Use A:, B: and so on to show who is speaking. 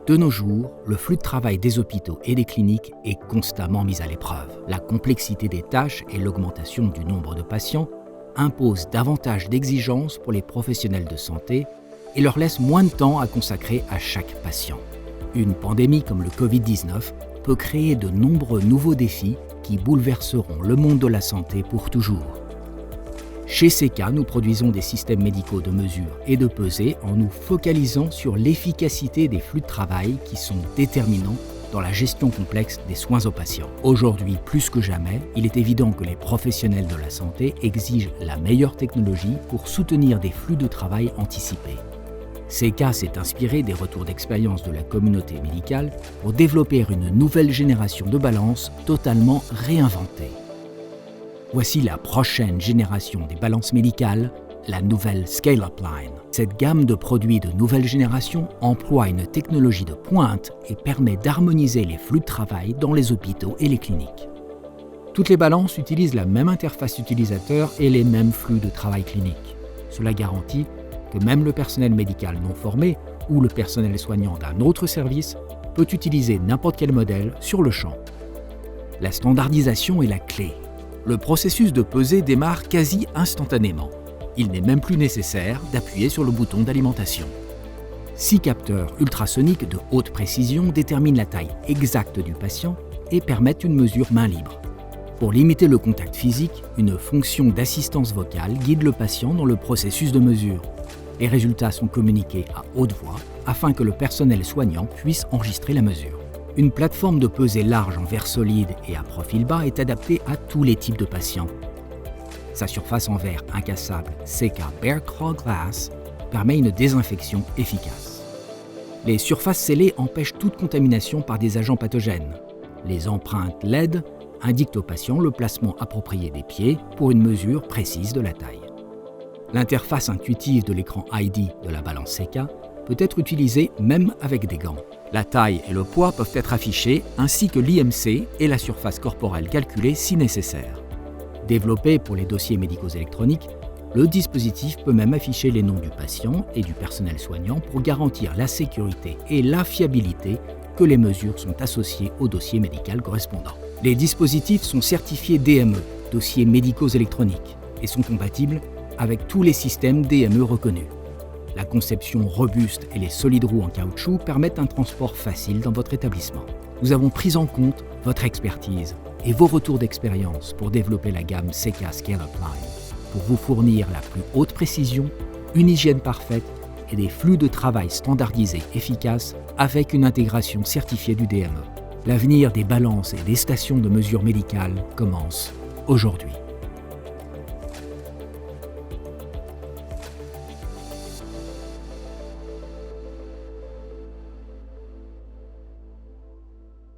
A: De nos jours, le flux de travail des hôpitaux et des cliniques est constamment mis à l'épreuve. La complexité des tâches et l'augmentation du nombre de patients imposent davantage d'exigences pour les professionnels de santé et leur laissent moins de temps à consacrer à chaque patient. Une pandémie comme le Covid-19 peut créer de nombreux nouveaux défis qui bouleverseront le monde de la santé pour toujours. Chez Seka, nous produisons des systèmes médicaux de mesure et de pesée en nous focalisant sur l'efficacité des flux de travail qui sont déterminants dans la gestion complexe des soins aux patients. Aujourd'hui, plus que jamais, il est évident que les professionnels de la santé exigent la meilleure technologie pour soutenir des flux de travail anticipés. Seka s'est inspiré des retours d'expérience de la communauté médicale pour développer une nouvelle génération de balances totalement réinventée. Voici la prochaine génération des balances médicales, la nouvelle Scale-Up Line. Cette gamme de produits de nouvelle génération emploie une technologie de pointe et permet d'harmoniser les flux de travail dans les hôpitaux et les cliniques. Toutes les balances utilisent la même interface utilisateur et les mêmes flux de travail clinique. Cela garantit que même le personnel médical non formé ou le personnel soignant d'un autre service peut utiliser n'importe quel modèle sur le champ. La standardisation est la clé. Le processus de pesée démarre quasi instantanément. Il n'est même plus nécessaire d'appuyer sur le bouton d'alimentation. 6 capteurs ultrasoniques de haute précision déterminent la taille exacte du patient et permettent une mesure main libre. Pour limiter le contact physique, une fonction d'assistance vocale guide le patient dans le processus de mesure. Les résultats sont communiqués à haute voix afin que le personnel soignant puisse enregistrer la mesure. Une plateforme de pesée large en verre solide et à profil bas est adaptée à tous les types de patients. Sa surface en verre incassable Seka Bear Claw Glass permet une désinfection efficace. Les surfaces scellées empêchent toute contamination par des agents pathogènes. Les empreintes LED indiquent au patient le placement approprié des pieds pour une mesure précise de la taille. L'interface intuitive de l'écran ID de la balance Seka peut être utilisée même avec des gants. La taille et le poids peuvent être affichés, ainsi que l'IMC et la surface corporelle calculée si nécessaire. Développé pour les dossiers médicaux électroniques, le dispositif peut même afficher les noms du patient et du personnel soignant pour garantir la sécurité et la fiabilité que les mesures sont associées au dossier médical correspondant. Les dispositifs sont certifiés DME, dossiers médicaux électroniques, et sont compatibles avec tous les systèmes DME reconnus. La conception robuste et les solides roues en caoutchouc permettent un transport facile dans votre établissement. Nous avons pris en compte votre expertise et vos retours d'expérience pour développer la gamme Seka Scale-Up Line, pour vous fournir la plus haute précision, une hygiène parfaite et des flux de travail standardisés efficaces avec une intégration certifiée du DME. L'avenir des balances et des stations de mesure médicale commence aujourd'hui.